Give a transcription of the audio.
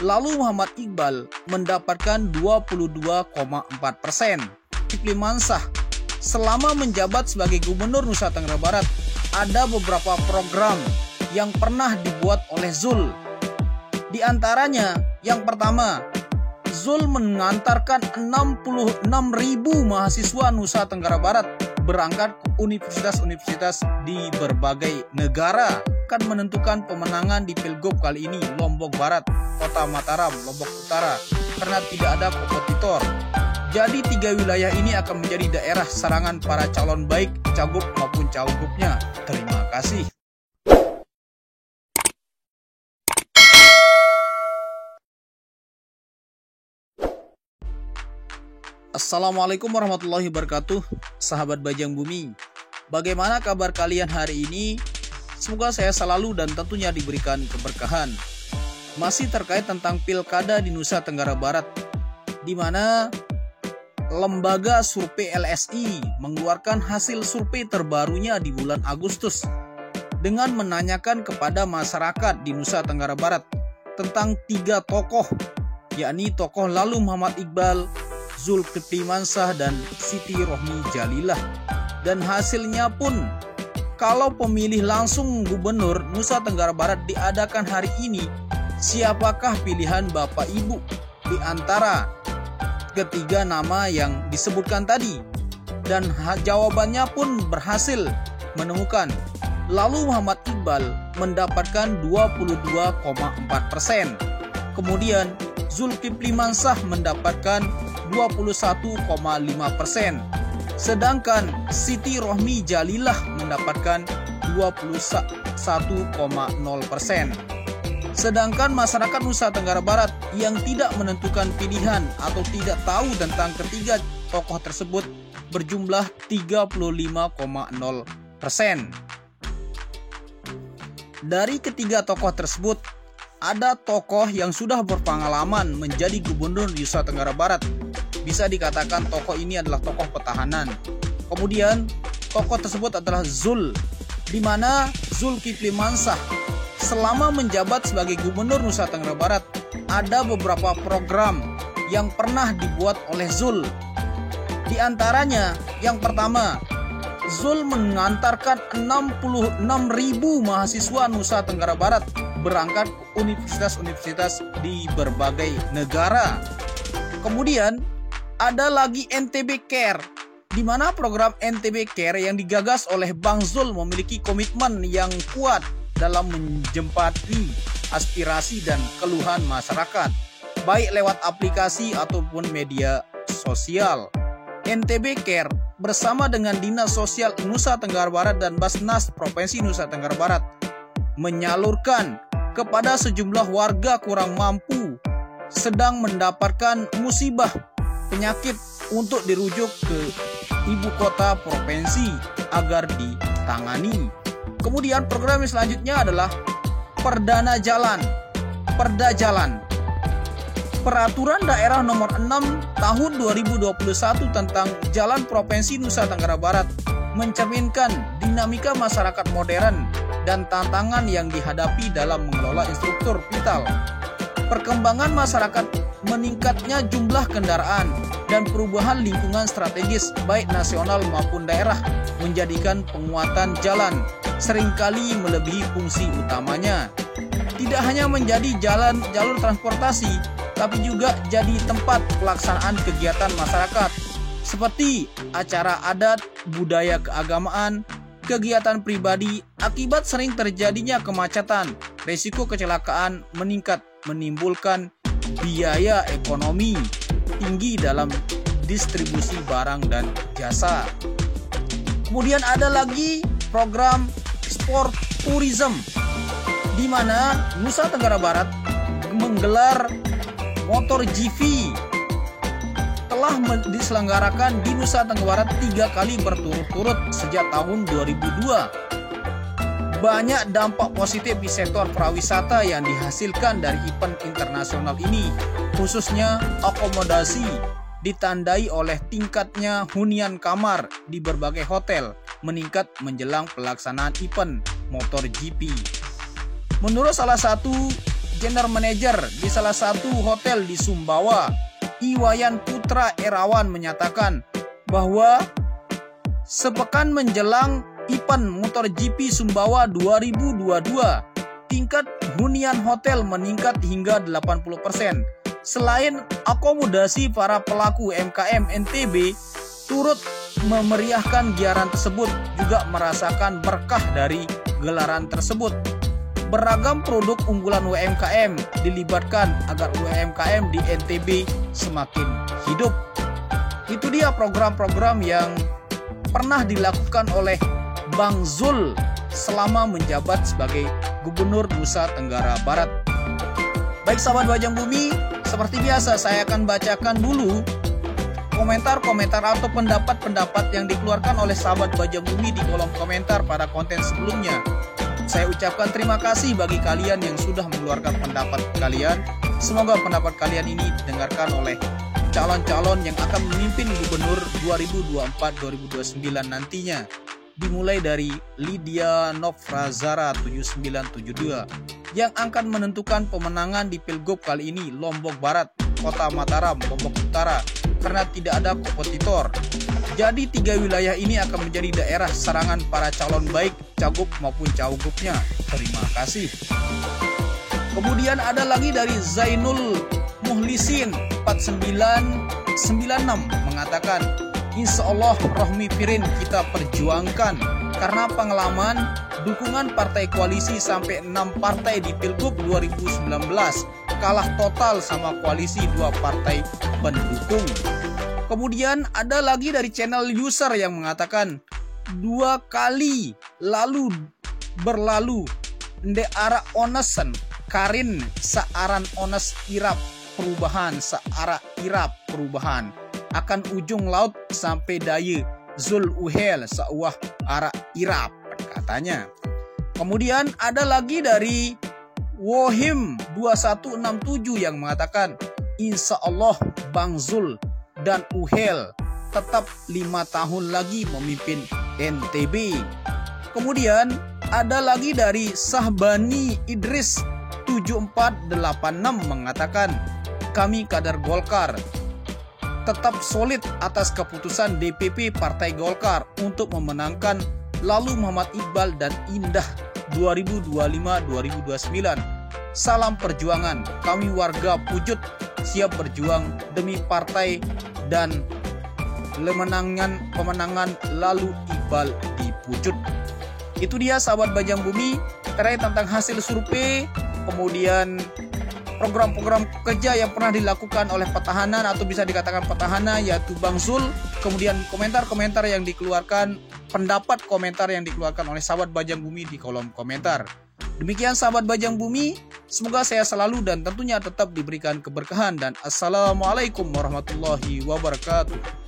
Lalu Muhammad Iqbal mendapatkan 22,4%. Kifli Mansah, selama menjabat sebagai Gubernur Nusa Tenggara Barat, ada beberapa program yang pernah dibuat oleh Zul. Di antaranya, yang pertama, Zul mengantarkan 66.000 mahasiswa Nusa Tenggara Barat berangkat ke universitas-universitas di berbagai negara, akan menentukan pemenangan di Pilgub kali ini. Lombok Barat, Kota Mataram, Lombok Utara, karena tidak ada kompetitor. Jadi 3 wilayah ini akan menjadi daerah serangan para calon baik cagup maupun cagupnya. Terima kasih. Assalamualaikum warahmatullahi wabarakatuh, sahabat Bajang Bumi. Bagaimana kabar kalian hari ini? Semoga saya selalu dan tentunya diberikan keberkahan. Masih terkait tentang pilkada di Nusa Tenggara Barat, di mana lembaga survei LSI mengeluarkan hasil survei terbarunya di bulan Agustus dengan menanyakan kepada masyarakat di Nusa Tenggara Barat tentang 3 tokoh, yakni tokoh lalu Muhammad Iqbal, Zulkifli Mansah, dan Siti Rohmi Jalilah. Dan hasilnya pun, kalau pemilih langsung Gubernur Nusa Tenggara Barat diadakan hari ini, siapakah pilihan Bapak Ibu di antara ketiga nama yang disebutkan tadi? Dan jawabannya pun berhasil menemukan. Lalu Muhammad Iqbal mendapatkan 22,4%. Kemudian Zulkifli Mansah mendapatkan 21,5%. Sedangkan Siti Rohmi Jalilah mendapatkan 21,0%. Sedangkan masyarakat Nusa Tenggara Barat yang tidak menentukan pilihan atau tidak tahu tentang ketiga tokoh tersebut berjumlah 35,0%. Dari ketiga tokoh tersebut, ada tokoh yang sudah berpengalaman menjadi Gubernur di Nusa Tenggara Barat. Bisa dikatakan tokoh ini adalah tokoh pertahanan. Kemudian tokoh tersebut adalah Zul, di mana Zulkifli Mansah selama menjabat sebagai Gubernur Nusa Tenggara Barat, ada beberapa program yang pernah dibuat oleh Zul. Di antaranya, yang pertama, Zul mengantarkan 66.000 mahasiswa Nusa Tenggara Barat berangkat ke universitas-universitas di berbagai negara. Kemudian ada lagi NTB Care, di mana program NTB Care yang digagas oleh Bang Zul memiliki komitmen yang kuat dalam menjempati aspirasi dan keluhan masyarakat, baik lewat aplikasi ataupun media sosial. NTB Care bersama dengan Dinas Sosial Nusa Tenggara Barat dan Basnas Provinsi Nusa Tenggara Barat menyalurkan kepada sejumlah warga kurang mampu sedang mendapatkan musibah penyakit untuk dirujuk ke ibu kota provinsi agar ditangani. Kemudian program yang selanjutnya adalah Perda Jalan. Peraturan Daerah Nomor 6 Tahun 2021 tentang Jalan Provinsi Nusa Tenggara Barat mencerminkan dinamika masyarakat modern dan tantangan yang dihadapi dalam mengelola infrastruktur vital. Perkembangan masyarakat, meningkatnya jumlah kendaraan, dan perubahan lingkungan strategis baik nasional maupun daerah menjadikan penguatan jalan seringkali melebihi fungsi utamanya. Tidak hanya menjadi jalur transportasi, tapi juga jadi tempat pelaksanaan kegiatan masyarakat seperti acara adat, budaya keagamaan, kegiatan pribadi. Akibat sering terjadinya kemacetan, risiko kecelakaan meningkat, menimbulkan biaya ekonomi tinggi dalam distribusi barang dan jasa. Kemudian ada lagi program Sport Tourism, di mana Nusa Tenggara Barat menggelar MotoGP. Telah diselenggarakan di Nusa Tenggara Barat 3 kali berturut-turut sejak tahun 2002. Banyak dampak positif di sektor pariwisata yang dihasilkan dari event internasional ini, khususnya akomodasi, ditandai oleh tingkatnya hunian kamar di berbagai hotel meningkat menjelang pelaksanaan event MotoGP. Menurut salah satu General Manager di salah satu hotel di Sumbawa, Iwayan Putra Erawan menyatakan bahwa sepekan menjelang event MotoGP Sumbawa 2022, tingkat hunian hotel meningkat hingga 80%. Selain akomodasi, para pelaku UMKM NTB turut memeriahkan gelaran tersebut, juga merasakan berkah dari gelaran tersebut. Beragam produk unggulan UMKM dilibatkan agar UMKM di NTB semakin hidup. Itu dia program-program yang pernah dilakukan oleh Bang Zul selama menjabat sebagai Gubernur Nusa Tenggara Barat. Baik sahabat Bajang Bumi, seperti biasa saya akan bacakan dulu komentar-komentar atau pendapat-pendapat yang dikeluarkan oleh sahabat Bajang Bumi di kolom komentar pada konten sebelumnya. Saya ucapkan terima kasih bagi kalian yang sudah mengeluarkan pendapat kalian. Semoga pendapat kalian ini didengarkan oleh calon-calon yang akan memimpin Gubernur 2024-2029 nantinya. Dimulai dari Lydia Novrazara 7972 yang akan menentukan pemenangan di Pilgub kali ini, Lombok Barat, Kota Mataram, Lombok Utara, karena tidak ada kompetitor. Jadi 3 wilayah ini akan menjadi daerah sarangan para calon baik cagup maupun cawagupnya. Terima kasih. Kemudian ada lagi dari Zainul Muhlisin 4996 mengatakan, Insya Allah Rohmi Pirin kita perjuangkan karena pengalaman dukungan partai koalisi sampai 6 partai di Pilgub 2019 kalah total sama koalisi 2 partai pendukung. Kemudian ada lagi dari channel user yang mengatakan 2 kali lalu berlalu nde ara onesen karin saaran ones irap perubahan seara irap perubahan akan ujung laut sampai daya Zul Uhel seuah ara irap katanya. Kemudian ada lagi dari Wohim 2167 yang mengatakan Insya Allah Bang Zul dan Uhel tetap 5 tahun lagi memimpin NTB. Kemudian ada lagi dari Sahbani Idris 7486 mengatakan kami kader Golkar tetap solid atas keputusan DPP Partai Golkar untuk memenangkan Lalu Muhammad Iqbal dan Indah 2025-2029. Salam perjuangan, kami warga Pujut siap berjuang demi partai dan pemenangan Lalu Iqbal di Pujut. Itu dia sahabat Bajang Bumi terkait tentang hasil survei, kemudian program-program kerja yang pernah dilakukan oleh petahana atau bisa dikatakan petahana yaitu Bang Zul, kemudian komentar-komentar yang dikeluarkan, pendapat komentar yang dikeluarkan oleh sahabat Bajang Bumi di kolom komentar. Demikian sahabat Bajang Bumi, semoga saya selalu dan tentunya tetap diberikan keberkahan dan assalamualaikum warahmatullahi wabarakatuh.